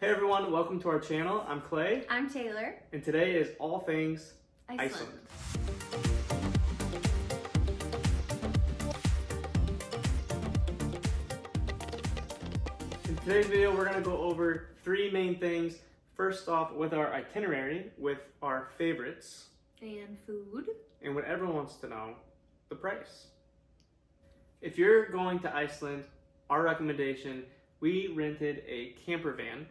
Hey everyone, welcome to our channel. I'm Clay. I'm Taylor. And today is all things Iceland. In today's video, we're going to go over three main things. First off, with our itinerary, with our favorites. And food. And what everyone wants to know, the price. If you're going to Iceland, our recommendation, we rented a camper van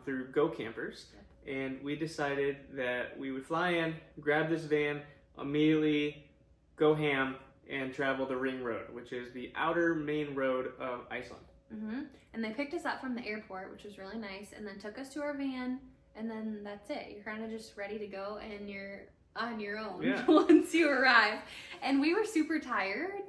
through GoCampers, and we decided that we would fly in, grab this van, immediately go ham, and travel the Ring Road, which is the outer main road of Iceland. And they picked us up from the airport, which was really nice, and then took us to our van, and then that's it. You're kind of just ready to go, and you're on your own once you arrive. And we were super tired.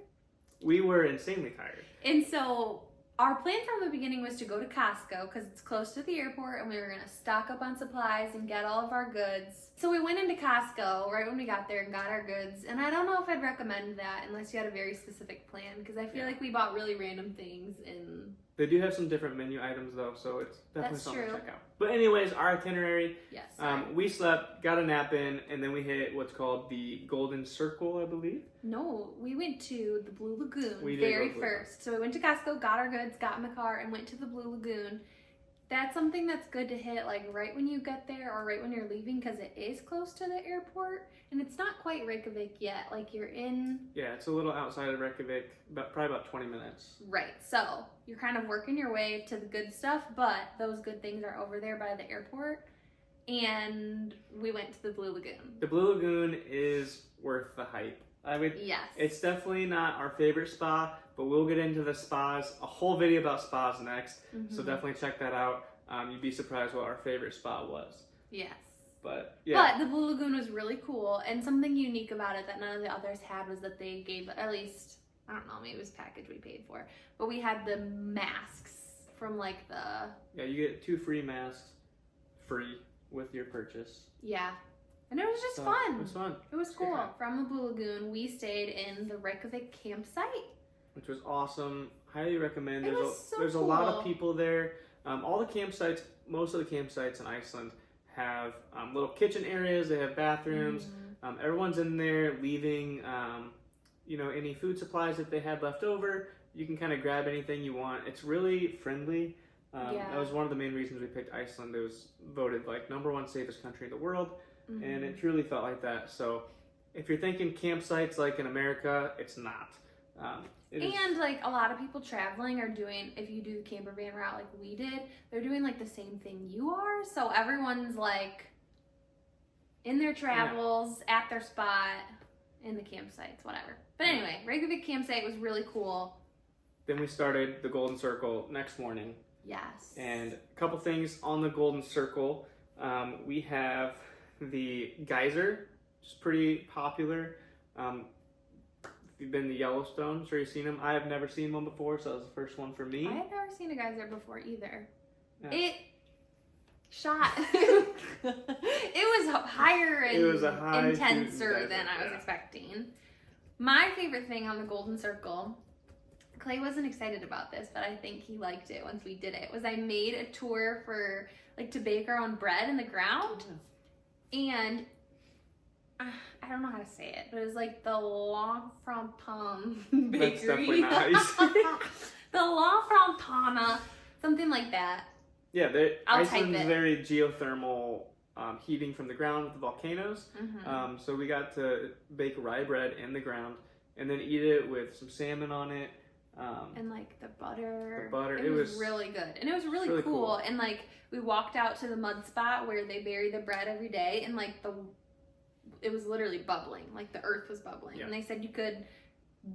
We were insanely tired. And so our plan from the beginning was to go to Costco because it's close to the airport, and we were going to stock up on supplies and get all of our goods. So we went into Costco right when we got there and got our goods. And I don't know if I'd recommend that unless you had a very specific plan, because I feel like we bought really random things. And they do have some different menu items though, so it's definitely something to check out. But anyways, our itinerary, we slept, got a nap in, and then we hit what's called the Golden Circle, I believe. No, we went to the Blue Lagoon very first. So we went to Costco, got our goods, got in the car, and went to the Blue Lagoon. That's something that's good to hit like right when you get there or right when you're leaving, because it is close to the airport, and it's not quite Reykjavik yet. Like you're in... Yeah, it's a little outside of Reykjavik, probably about 20 minutes. Right, so you're kind of working your way to the good stuff, but those good things are over there by the airport. And we went to the Blue Lagoon. The Blue Lagoon is worth the hype. Yes. It's definitely not our favorite spa, but we'll get into the spas, a whole video about spas next, so definitely check that out. You'd be surprised what our favorite spa was. Yes. But yeah. But the Blue Lagoon was really cool, and something unique about it that none of the others had was that they gave, at least, I don't know, maybe it was package we paid for, but we had the masks from like the... Yeah, you get 2 free masks free with your purchase. Yeah. And it was just fun. It was fun. It was cool. From the Blue Lagoon, we stayed in the Reykjavik campsite, which was awesome. Highly recommend. There's a lot of people there. All the campsites, most of the campsites in Iceland have little kitchen areas. They have bathrooms. Everyone's in there leaving, any food supplies that they had left over. You can kind of grab anything you want. It's really friendly. That was one of the main reasons we picked Iceland. It was voted like #1 safest country in the world. And it truly felt like that. So if you're thinking campsites like in America, it's not. And like a lot of people traveling are doing, if you do the camper van route like we did, they're doing like the same thing you are. So everyone's like in their travels, at their spot, in the campsites, whatever. But anyway, Reykjavik campsite was really cool. Then we started the Golden Circle next morning. Yes. And a couple things on the Golden Circle. We have the geyser, which is pretty popular. If you've been to Yellowstone, I'm sure you've seen them. I have never seen one before, so that was the first one for me. I have never seen a geyser before either. Yeah. It shot. It was higher and intenser than I was expecting. My favorite thing on the Golden Circle, Clay wasn't excited about this, but I think he liked it once we did it, was I made a tour for like to bake our own bread in the ground. And I don't know how to say it, but it was like the La Frontana bakery. That's definitely not how you say it. The La Frontana, something like that. Yeah, Iceland is very geothermal, heating from the ground with the volcanoes. So we got to bake rye bread in the ground and then eat it with some salmon on it. And like the butter. It was really good. And it was really cool. And like we walked out to the mud spot where they bury the bread every day, and like it was literally bubbling. Like the earth was bubbling. Yeah. And they said you could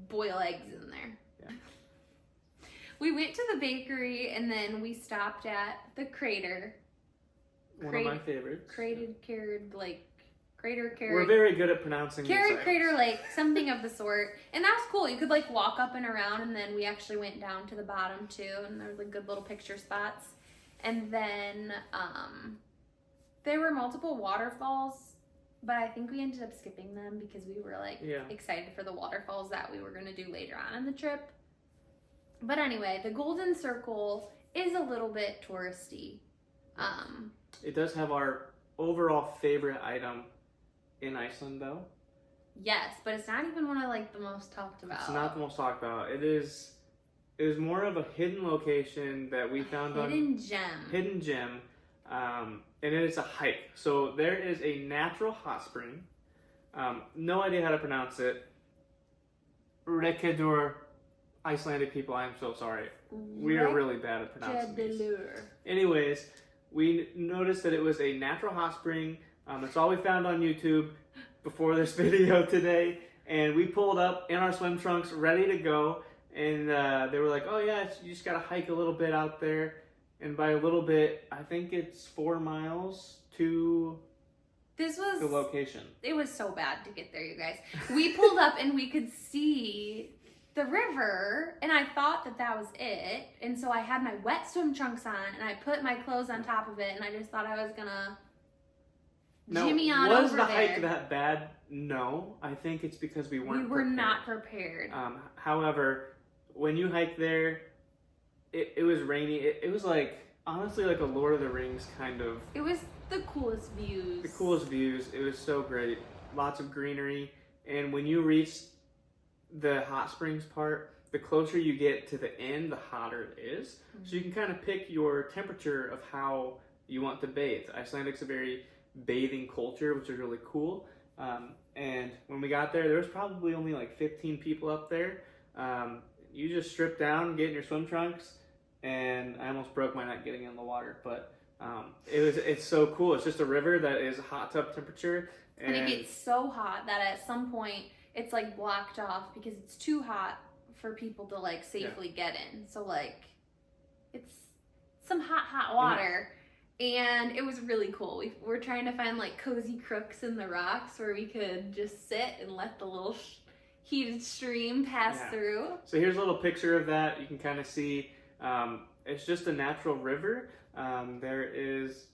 boil eggs in there. Yeah. We went to the bakery, and then we stopped at the Crater. One of my favorites. We're very good at pronouncing Crater Lake, something of the sort. And that was cool. You could like walk up and around, and then we actually went down to the bottom too, and there was like good little picture spots. And then there were multiple waterfalls, but I think we ended up skipping them because we were like excited for the waterfalls that we were going to do later on in the trip. But anyway, the Golden Circle is a little bit touristy. It does have our overall favorite item in Iceland, though. Yes, but it's not even one of like the most talked about. It's not the most talked about. It is more of a hidden location that we found hidden gem. And it is a hike. So there is a natural hot spring. No idea how to pronounce it. Reykjavík. Icelandic people, I am so sorry. We are really bad at pronouncing these. Anyways, we noticed that it was a natural hot spring. That's all we found on YouTube before this video today. And we pulled up in our swim trunks, ready to go. And they were like, oh yeah, you just gotta hike a little bit out there. And by a little bit, I think it's 4 miles to the location. It was so bad to get there, you guys. We pulled up and we could see the river, and I thought that was it. And so I had my wet swim trunks on, and I put my clothes on top of it, and I just thought I was gonna jimmy on over there. Was the hike that bad? No. I think it's because we weren't prepared. We were not prepared. However, when you hike there, it was rainy. It was like, honestly, like a Lord of the Rings kind of. It was the coolest views. The coolest views. It was so great. Lots of greenery. And when you reach the hot springs part, the closer you get to the end, the hotter it is. Mm-hmm. So you can kind of pick your temperature of how you want to bathe. Icelandic's a very bathing culture, which is really cool. And when we got there was probably only like 15 people up there. You just strip down, get in your swim trunks, and I almost broke my neck getting in the water. But it's so cool. It's just a river that is hot tub temperature. And it gets so hot that at some point it's like blocked off because it's too hot for people to like safely get in. So like it's some hot water. Yeah. And it was really cool. We're trying to find like cozy crooks in the rocks where we could just sit and let the little heated stream pass through. So here's a little picture of that. You can kind of see it's just a natural river. There is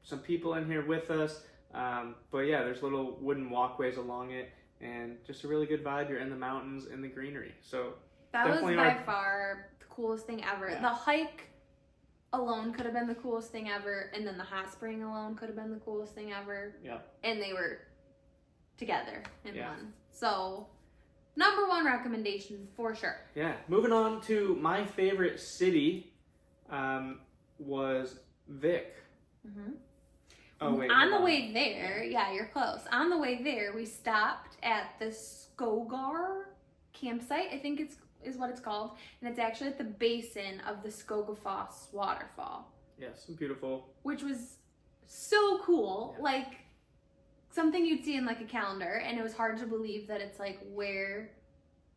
some people in here with us. But yeah, there's little wooden walkways along it. And just a really good vibe. You're in the mountains, in the greenery. So that was by far the coolest thing ever. Yeah. The hike alone could have been the coolest thing ever, and then the hot spring alone could have been the coolest thing ever. Yeah. And they were together in one. So number 1 recommendation for sure. Yeah. Moving on to my favorite city was Vik. Mm-hmm. Oh, wait, on the way there, you're close. On the way there, we stopped at the Skogar campsite, I think is what it's called. And it's actually at the basin of the Skogafoss waterfall. Yes, beautiful. Which was so cool. Yeah. Like something you'd see in like a calendar. And it was hard to believe that it's like where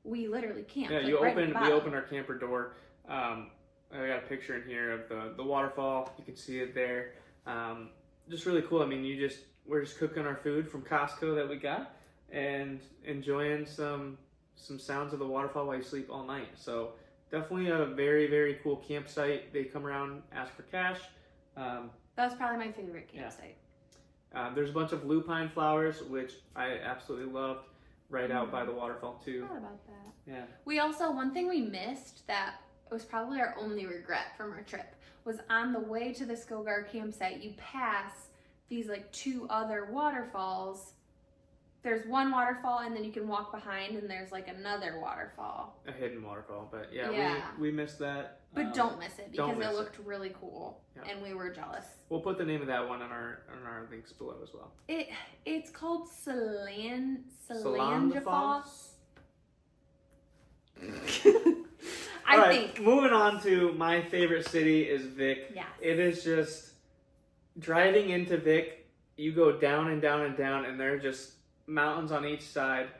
we literally camped. Yeah, like we opened our camper door. I got a picture in here of the waterfall. You can see it there. Just really cool. I mean, we're just cooking our food from Costco that we got and enjoying some sounds of the waterfall while you sleep all night. So definitely a very, very cool campsite. They come around, ask for cash. That was probably my favorite campsite. Yeah. There's a bunch of lupine flowers, which I absolutely loved, right out by the waterfall too. I forgot about that. Yeah. We also, one thing we missed that was probably our only regret from our trip was on the way to the Skogar campsite, you pass these like 2 other waterfalls. There's one waterfall and then you can walk behind and there's like another waterfall. A hidden waterfall, but we missed that. But don't miss it because it looked really cool and we were jealous. We'll put the name of that one on our links below as well. It's called Salandafoss. I think. Moving on to my favorite city is Vik. Yes. It is just driving into Vik. You go down and down and down, and there are just mountains on each side.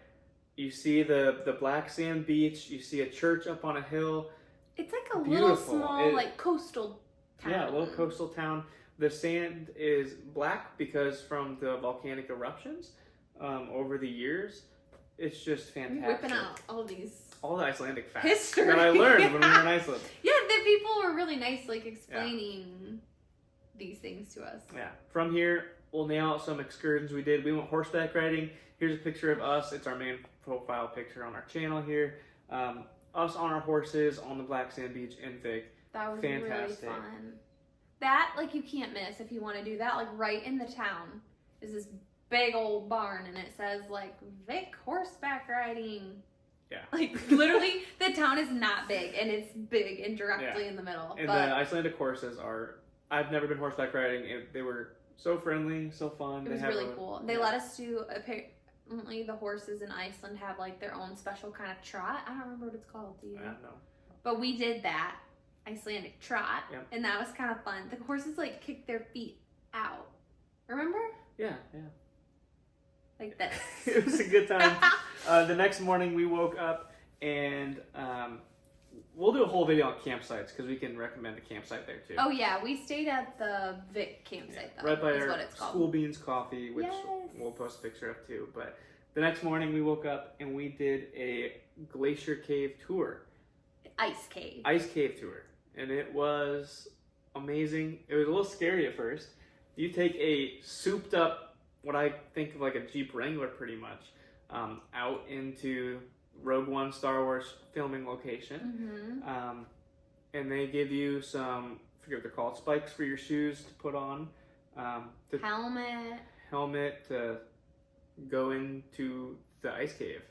You see the black sand beach. You see a church up on a hill. It's like a little small, like coastal town. Yeah, a little coastal town. The sand is black because from the volcanic eruptions over the years. It's just fantastic. You're whipping out all the Icelandic facts history that I learned when we were in Iceland. Yeah, the people were really nice, like explaining these things to us. Yeah. From here, we'll nail out some excursions we did. We went horseback riding. Here's a picture of us. It's our main profile picture on our channel here. Us on our horses on the black sand beach in Vik. That was fantastic. Really fun. that, like, you can't miss if you want to do that. Like, right in the town is this big old barn, and it says, like, Vic horseback riding. Yeah. Like, literally, the town is not big, and it's big and directly in the middle. And the Icelandic horses are, I've never been horseback riding, and they were so friendly, so fun. It was really cool. They let us do, apparently the horses in Iceland have, like, their own special kind of trot. I don't remember what it's called, do you? I don't know. But we did that Icelandic trot, and that was kind of fun. The horses, like, kicked their feet out. Remember? Yeah. Like this. It was a good time. The next morning we woke up, and we'll do a whole video on campsites because we can recommend a campsite there too. Oh yeah, we stayed at the Vic campsite though. Right by is our what it's called. School Beans Coffee, which we'll post a picture of too. But the next morning we woke up and we did a glacier cave tour. Ice cave tour. And it was amazing. It was a little scary at first. You take a souped up, what I think of like a Jeep Wrangler pretty much, out into Rogue One Star Wars filming location. Mm-hmm. And they give you some, I forget what they're called, spikes for your shoes to put on. Helmet to go into the ice cave.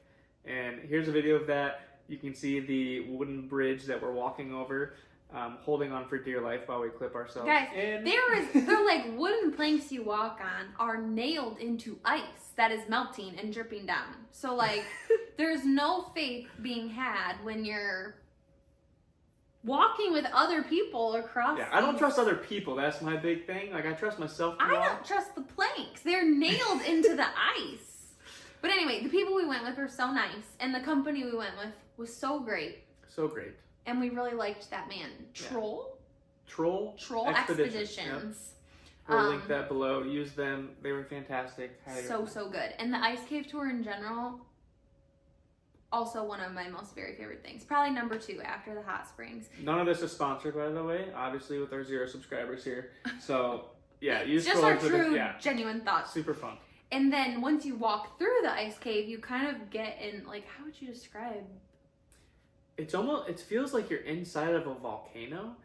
And here's a video of that. You can see the wooden bridge that we're walking over, holding on for dear life while we clip ourselves. Guys, they're like wooden planks you walk on are nailed into ice that is melting and dripping down. So like, there's no faith being had when you're walking with other people across. Yeah, I don't trust other people. That's my big thing. Like, I trust myself. I don't trust the planks. They're nailed into the ice. But anyway, the people we went with were so nice, and the company we went with was so great. So great. And we really liked that man. Troll Expeditions. Yep. We'll link that below. Use them. They were fantastic. So good. And the ice cave tour in general, also one of my most very favorite things. Probably number 2 after the hot springs. None of this is sponsored, by the way. Obviously, with our 0 subscribers here. So yeah, use just our true, genuine thoughts. Super fun. And then once you walk through the ice cave, you kind of get in, like, how would you describe? It feels like you're inside of a volcano.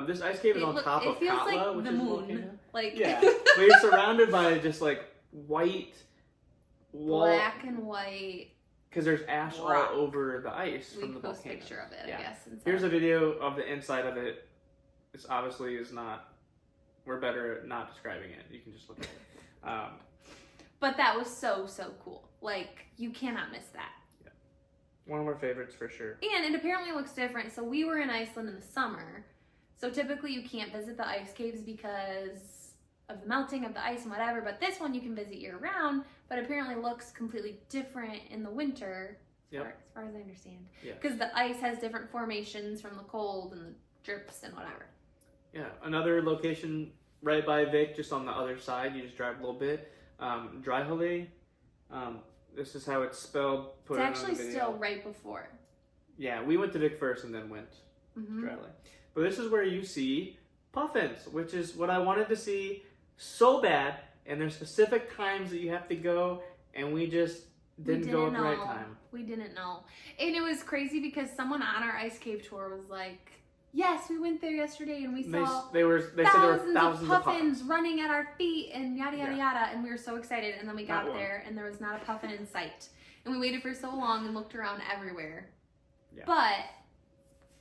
This ice cave is on top of Katla, like which the is moon. a volcano. Like, yeah, but you're surrounded by just like white wall, black and white. Because there's ash all over the ice from the volcano. We post a picture of it, I guess. Here's a video of the inside of it. This obviously is not. We're better at not describing it. You can just look at it. But that was so cool. Like, you cannot miss that. Yeah. One of our favorites for sure. And it apparently looks different. So we were in Iceland in the summer. So typically you can't visit the ice caves because of the melting of the ice and whatever. But this one you can visit year round. But apparently looks completely different in the winter. As far as I understand. Because the ice has different formations from the cold and the drips and whatever. Yeah. Another location right by Vic, just on the other side. You just drive a little bit. Dryhole. This is how it's spelled. It's actually still right before. Yeah, we went to Vic first and then went to Dryhole. But this is where you see puffins, which is what I wanted to see so bad. And there's specific times that you have to go, and we just didn't go at the right time. We didn't know. And it was crazy because someone on our ice cave tour was like, yes, we went there yesterday and we saw they said there were thousands of puffins running at our feet and yada yada yada, and we were so excited. And then we got there and there was not a puffin in sight, and we waited for so long and looked around everywhere. But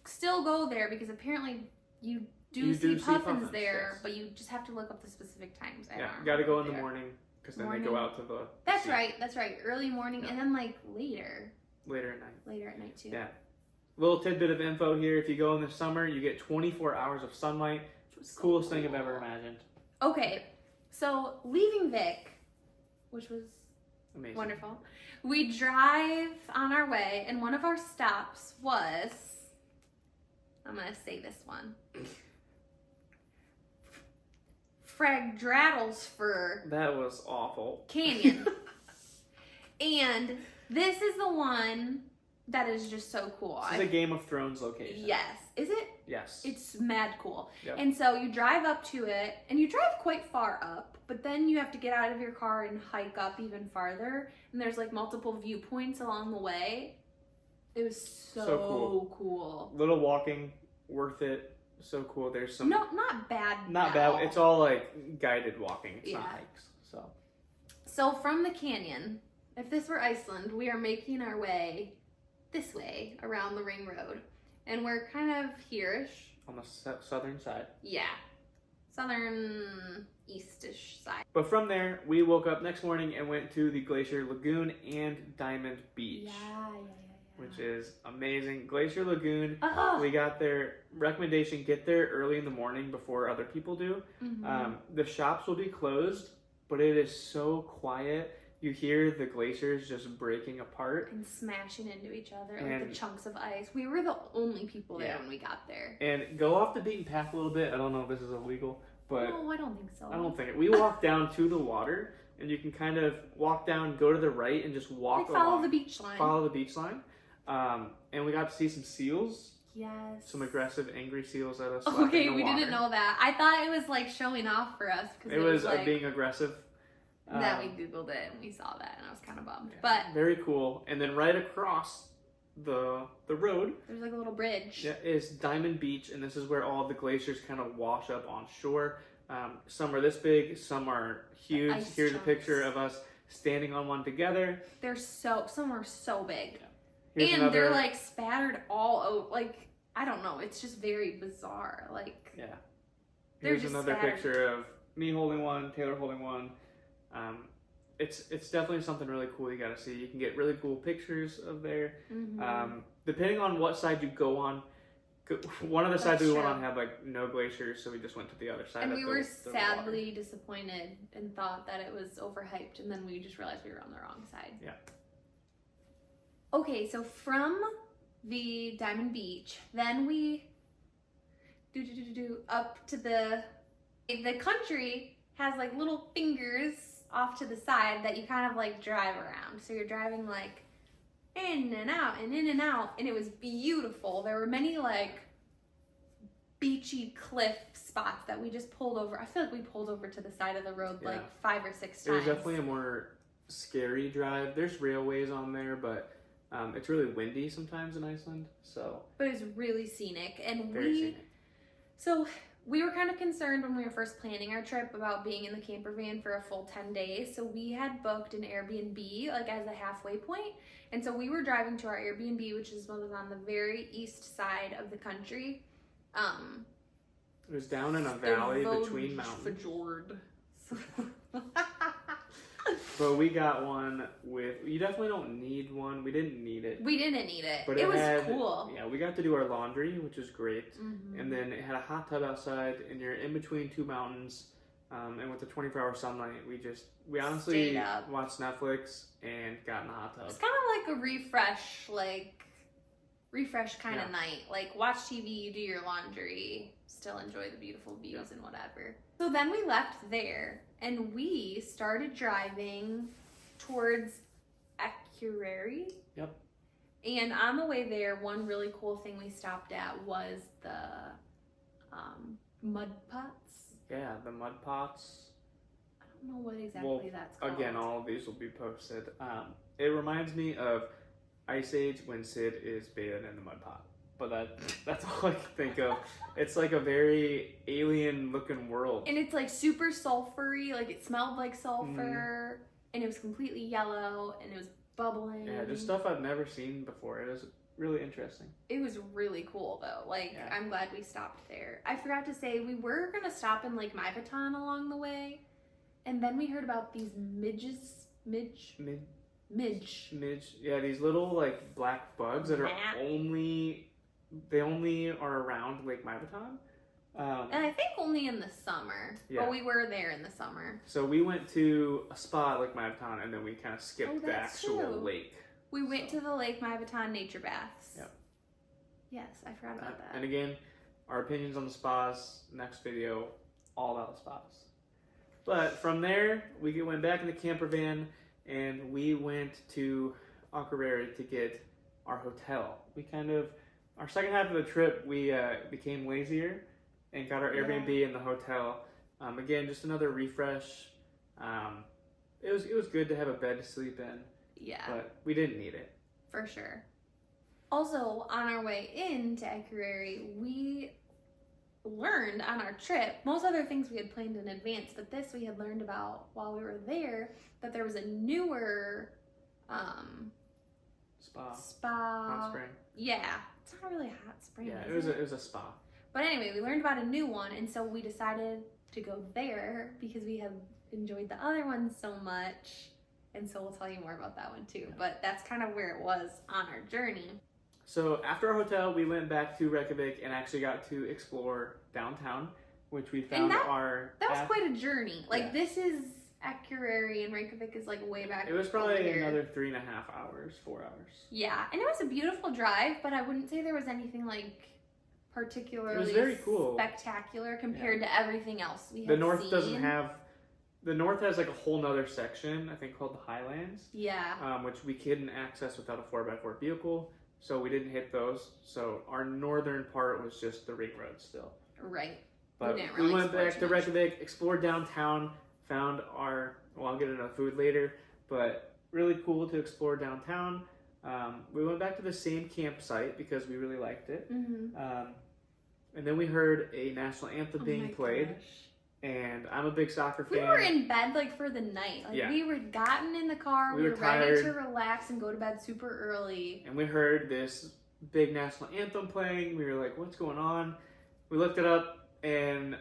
still go there because apparently you do see puffins there, but you just have to look up the specific times. Got to go in the morning because then they go out to the. That's right. Early morning and then like later at night. Later at night too. Yeah. Little tidbit of info here. If you go in the summer, you get 24 hours of sunlight. Coolest thing I've ever imagined. Okay, so leaving Vic, which was amazing, wonderful, we drive on our way, and one of our stops was, I'm going to say this one, Fragdraddlesfur. That was awful. Canyon. And this is the one that is just so cool. This is a Game of Thrones location. Yes. Is it? Yes. It's mad cool. Yep. And so you drive up to it, and you drive quite far up, but then you have to get out of your car and hike up even farther. And there's like multiple viewpoints along the way. It was so cool. Little walking, worth it. so cool. There's some not bad. Not bad. It's all like guided walking. It's not hikes. So from the canyon, if this were Iceland, we are making our way this way around the ring road, and we're kind of here-ish on the southern side. Yeah, southern eastish side. But from there, we woke up next morning and went to the Glacier Lagoon and Diamond Beach. Which is amazing. Glacier Lagoon, we got there. Recommendation, get there early in the morning before other people do. The shops will be closed, but it is so quiet. You hear the glaciers just breaking apart. And smashing into each other, like the chunks of ice. We were the only people there when we got there. And go off the beaten path a little bit. I don't know if this is illegal, but... No, I don't think so. I don't think it. We walked down to the water, and you can kind of walk down, go to the right, and just walk along. Follow the beach line. Follow the beach line. And we got to see some seals. Yes. Some aggressive, angry seals at us. Okay, we didn't know that. I thought it was like showing off for us. It was like, being aggressive. That we Googled it and we saw that and I was kind of bummed. But very cool. And then right across the road, there's like a little bridge. Yeah, is Diamond Beach, and this is where all the glaciers kind of wash up on shore. Some are this big, some are huge. Here's a picture of us standing on one together. Some are so big. Yeah. And they're like spattered all over. Like, I don't know. It's just very bizarre. Like, yeah. Here's another picture of me holding one, Taylor holding one. It's definitely something really cool you gotta see. You can get really cool pictures of there. Depending on what side you go on, one of the sides we went on had like no glaciers, so we just went to the other side. And we were sadly disappointed and thought that it was overhyped, and then we just realized we were on the wrong side. Yeah. Okay, so from the Diamond Beach, then we up to the country has like little fingers off to the side that you kind of like drive around. So you're driving like in and out and in and out, and it was beautiful. There were many like beachy cliff spots that we just pulled over. I feel like we pulled over to the side of the road like 5 or 6 times. It was definitely a more scary drive. There's railways on there, but it's really windy sometimes in Iceland. But it was really scenic, and very scenic. So we were kind of concerned when we were first planning our trip about being in the camper van for a full 10 days. So we had booked an Airbnb like as a halfway point. And so we were driving to our Airbnb, which was on the very east side of the country. It was down in a valley between mountains. But we got one with, you definitely don't need one. We didn't need it. But it was cool. Yeah, we got to do our laundry, which was great. And then it had a hot tub outside, and you're in between two mountains. And with the 24-hour sunlight, we honestly watched Netflix and got in the hot tub. It's kind of like a refresh kind of night. Like, watch TV, you do your laundry, still enjoy the beautiful views and whatever. So then we left there, and we started driving towards Itinerary. Yep. And on the way there, one really cool thing we stopped at was the mud pots. Yeah, the mud pots. I don't know what exactly that's called. Again, all of these will be posted. It reminds me of Ice Age when Sid is bathing in the mud pot. But that's all I can think of. It's like a very alien-looking world. And it's like super sulfury. Like it smelled like sulfur. And it was completely yellow. And it was bubbling. Yeah, just stuff I've never seen before. It was really interesting. It was really cool though. Like, I'm glad we stopped there. I forgot to say, we were going to stop in Lake Maipaton along the way. And then we heard about these midge. Yeah, these little like black bugs that are only are around Lake Maipaton. And I think only in the summer. Yeah. But we were there in the summer. So we went to a spot like Maipaton, and then we kind of skipped the actual lake. We went to the Lake Maipaton nature baths. Yep. Yes, I forgot about that. And again, our opinions on the spas, next video, all about the spas. But from there, we went back in the camper van, and we went to Akureyri to get our hotel. Our second half of the trip, we became lazier and got our Airbnb in the hotel. Again, just another refresh. It was good to have a bed to sleep in. Yeah. But we didn't need it. For sure. Also, on our way into Itinerary, we learned on our trip, most other things we had planned in advance, but this we had learned about while we were there, that there was a newer spa. Hot spring. Yeah, it's not really a hot spring. Yeah, it was a spa. But anyway, we learned about a new one, and so we decided to go there because we have enjoyed the other one so much. And so we'll tell you more about that one too. Yeah. But that's kind of where it was on our journey. So after our hotel, we went back to Reykjavik and actually got to explore downtown, which we found that was quite a journey. Like this is Itinerary, and Reykjavik is like way back. It was probably another 3.5 hours, 4 hours. Yeah, and it was a beautiful drive, but I wouldn't say there was anything like particularly it was very cool, spectacular compared to everything else we had The north seen. doesn't have. The north has like a whole nother section, I think, called the Highlands. Yeah. Which we couldn't access without a 4x4 vehicle, so we didn't hit those. So our northern part was just the ring road still. Right. But we went back to Reykjavik, explored downtown, found I'll get into food later, but really cool to explore downtown. We went back to the same campsite because we really liked it. Mm-hmm. And then we heard a national anthem being played. Gosh. And I'm a big soccer fan. We were in bed like for the night. Like we were gotten in the car. We were ready to relax and go to bed super early. And we heard this big national anthem playing. We were like, what's going on? We looked it up, and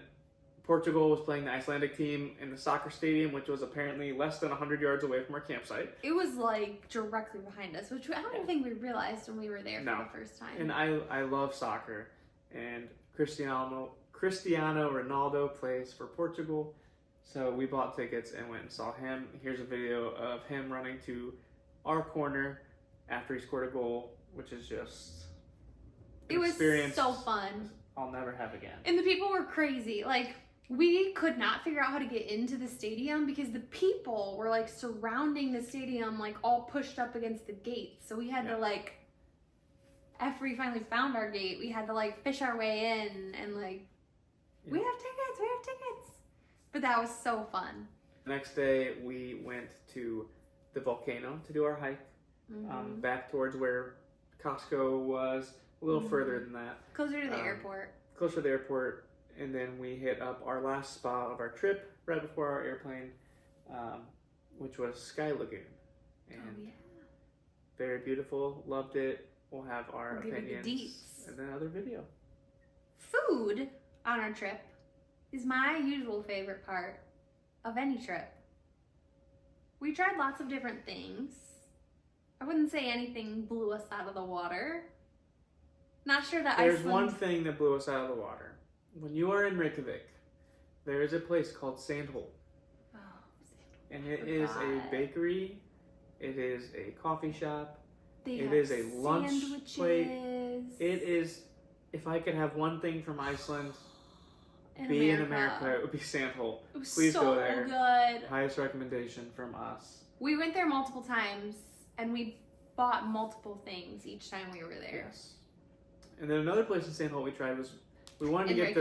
Portugal was playing the Icelandic team in the soccer stadium, which was apparently less than 100 yards away from our campsite. It was like directly behind us, which I don't think we realized when we were there for the first time. And I love soccer. And Cristiano Ronaldo plays for Portugal, so we bought tickets and went and saw him. Here's a video of him running to our corner after he scored a goal, which is just an experience so fun. I'll never have again. And the people were crazy. Like, we could not figure out how to get into the stadium because the people were like surrounding the stadium, like all pushed up against the gates. So we had to like, after we finally found our gate, we had to like fish our way in and like, we have tickets. But that was so fun. The next day, we went to the volcano to do our hike, back towards where Costco was, a little further than that. Closer to the airport. Closer to the airport, and then we hit up our last spot of our trip right before our airplane, which was Sky Lagoon. And very beautiful, loved it. We'll have our opinions in another video. Food on our trip is my usual favorite part of any trip. We tried lots of different things. I wouldn't say anything blew us out of the water. Not sure that There's one thing that blew us out of the water. When you are in Reykjavik, there is a place called Sandhole. Oh, Sandhole. And it is a bakery. It is a coffee shop. It is a lunch plate. It is, if I could have one thing from Iceland in America, it would be Sandhole. Please go there. Good. Highest recommendation from us. We went there multiple times, and we bought multiple things each time we were there. Yes. And then another place in Sandhole we tried was, we wanted to get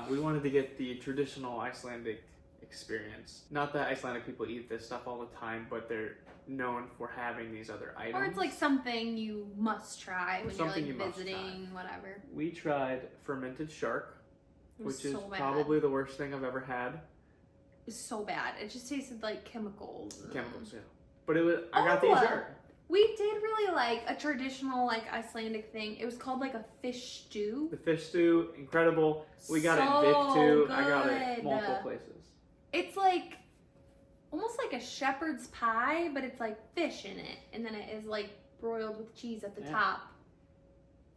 we wanted to get the traditional Icelandic experience. Not that Icelandic people eat this stuff all the time, but they're known for having these other items. Or it's like something you must try when you're like visiting, whatever. We tried fermented shark, which is probably the worst thing I've ever had. It was so bad. It just tasted like chemicals. Chemicals, yeah. But it was, I got the dessert. We did really like a traditional like Icelandic thing. It was called like a fish stew. The fish stew, incredible. We got it in Vik too. I got it multiple places. It's like almost like a shepherd's pie, but it's like fish in it, and then it is like broiled with cheese at the top.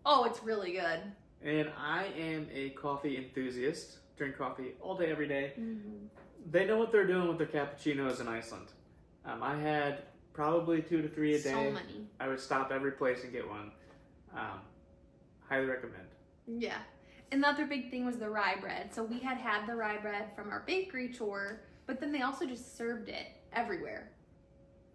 Oh, it's really good. And I am a coffee enthusiast. Drink coffee all day, every day. They know what they're doing with their cappuccinos in Iceland. I had probably 2 to 3 a day. So many. I would stop every place and get one. Highly recommend. Yeah. Another big thing was the rye bread. So we had the rye bread from our bakery tour, but then they also just served it everywhere.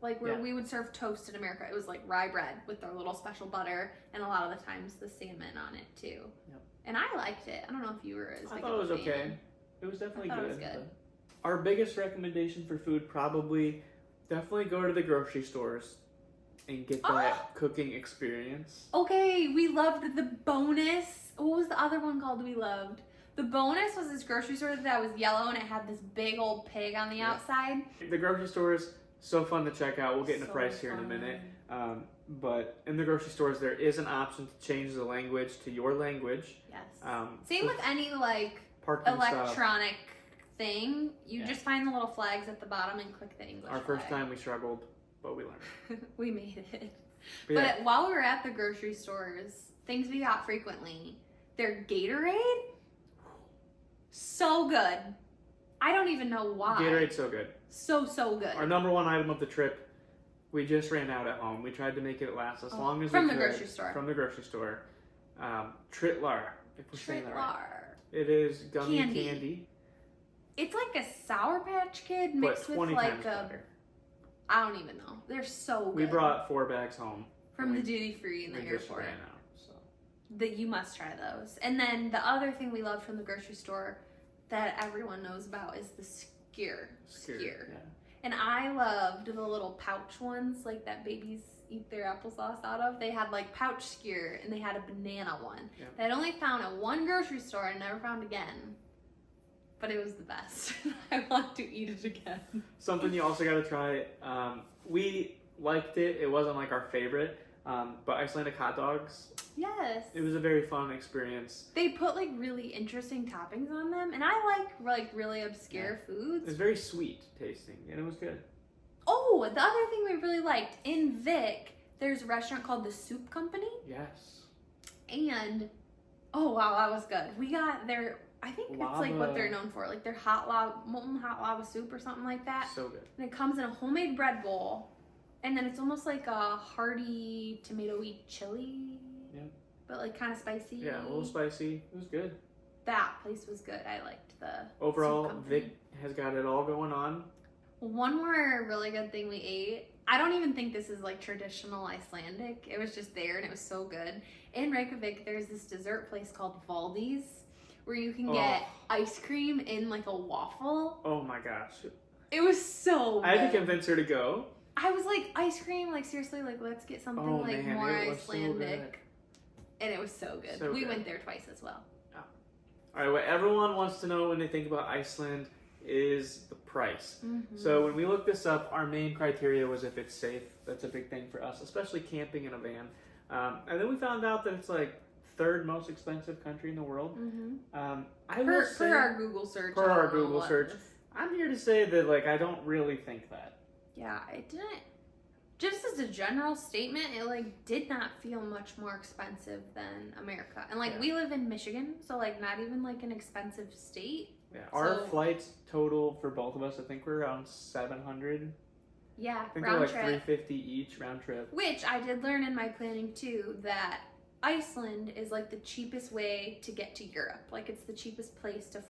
Like where we would serve toast in America, it was like rye bread with their little special butter, and a lot of the times the salmon on it too. Yep. And I liked it. I don't know if you were as big of a fan. I thought it was okay. It was definitely good. It was good. Our biggest recommendation for food definitely go to the grocery stores. and get that cooking experience. Okay, we loved the bonus. What was the other one called we loved? The bonus was this grocery store that was yellow and it had this big old pig on the outside. The grocery stores, so fun to check out. We'll get into price here in a minute. But in the grocery stores, there is an option to change the language to your language. Yes. Same with any like electronic thing. You just find the little flags at the bottom and click the English Our first flag. time we struggled, but we learned. We made it. But while we were at the grocery stores, things we got frequently, their Gatorade, so good. I don't even know why. Gatorade's so good. So good. Our number one item of the trip, we just ran out at home. We tried to make it last as long as we could. From the grocery store. From the grocery store. Tritlar, if we're saying that right. Tritlar. It is gummy candy. It's like a Sour Patch Kid mixed with like a... better. I don't even know. They're so good. We brought 4 bags home. From the duty free in the airport. Just ran out, so. That you must try those. And then the other thing we loved from the grocery store that everyone knows about is the skyr. Yeah. And I loved the little pouch ones, like that babies eat their applesauce out of. They had like pouch skyr, and they had a banana one that I only found at one grocery store and never found again. But it was the best. I want to eat it again. Something you also got to try. We liked it. It wasn't like our favorite, but Icelandic hot dogs. Yes. It was a very fun experience. They put like really interesting toppings on them, and I like really obscure foods. It was very sweet tasting, and it was good. Oh, the other thing we really liked, in Vic, there's a restaurant called the Soup Company. Yes. And, oh wow, that was good. We got their, I think it's like what they're known for, like their molten hot lava soup or something like that. So good. And it comes in a homemade bread bowl, and then it's almost like a hearty tomato-y chili. Yeah. But like kind of spicy. Yeah, a little spicy. It was good. That place was good. I liked the overall, Soup Company. Vic has got it all going on. One more really good thing we ate, I don't even think this is like traditional Icelandic. It was just there and it was so good. In Reykjavik, there's this dessert place called Valdi's where you can get ice cream in like a waffle. Oh my gosh. It was so good. I had to convince her to go. I was like, ice cream? Like seriously, like let's get something more Icelandic. And it was so good. So we good. went there twice as well. All right, what everyone wants to know when they think about Iceland is the price. So when we looked this up, our main criteria was if it's safe. That's a big thing for us, especially camping in a van. And then we found out that it's like 3rd most expensive country in the world. Per our Google search. Per our Google search. I'm here to say that like I don't really think that. Yeah, it didn't. Just as a general statement, it like did not feel much more expensive than America. And like we live in Michigan, so like not even like an expensive state. Yeah, our flights total for both of us, I think we're around $700. Yeah, I think round they're like trip. $350 each round trip. Which I did learn in my planning too that Iceland is like the cheapest way to get to Europe. Like it's the cheapest place to